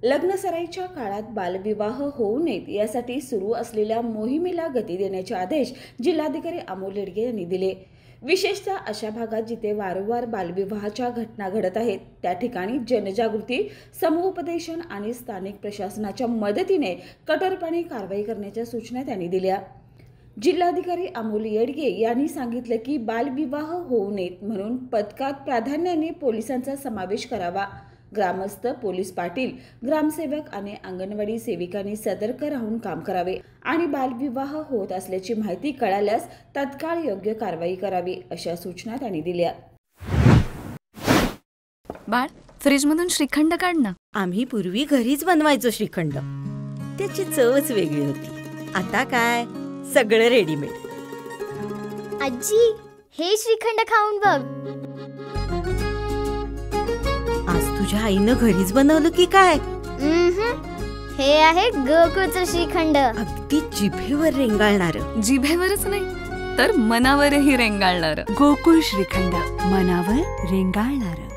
लग्नसराईच्या काळात बालविवाह होऊ नयेत यासाठी सुरू असलेल्या मोहिमेला गती देण्याचे आदेश जिल्हाधिकारी अमोल येडगे यांनी दिले। विशेषतः अशा भागात जिथे वारंवार बालविवाहाच्या घटना घडत आहेत त्या ठिकाणी जनजागृती, समुपदेशन आणि स्थानिक प्रशासनाच्या मदतीने कठोरपणे कारवाई करण्याच्या सूचना त्यांनी दिल्या। जिल्हाधिकारी अमोल येडगे यांनी सांगितले की बालविवाह होऊ नयेत म्हणून पथकात प्राधान्याने पोलिसांचा समावेश करावा। ग्रामस्थ, पोलीस पाटील, ग्रामसेवक आणि अंगणवाडी सेविकांनी सतर्क राहून काम करावे आणि बालविवाह होत असल्याची माहिती कळाल्यास तत्काळ योग्य कारवाई करावी अशा सूचना त्यांनी दिल्या। बाळ, फ्रीजमधून श्रीखंड काढ ना। आम्ही पूर्वी घरीच बनवायचो श्रीखंड, त्याची चवच वेगळी होती। आता काय सगळं रेडीमेड। आजी, हे श्रीखंड खाऊन बघ। आज तुझ्या आईनं घरीच बनवलं की काय? हे आहे गोकुळचं श्रीखंड। अगदी जिभेवर रेंगाळणार। जिभेवरच नाही तर मनावरही रेंगाळणार। गोकुळ श्रीखंड, मनावर रेंगाळणार।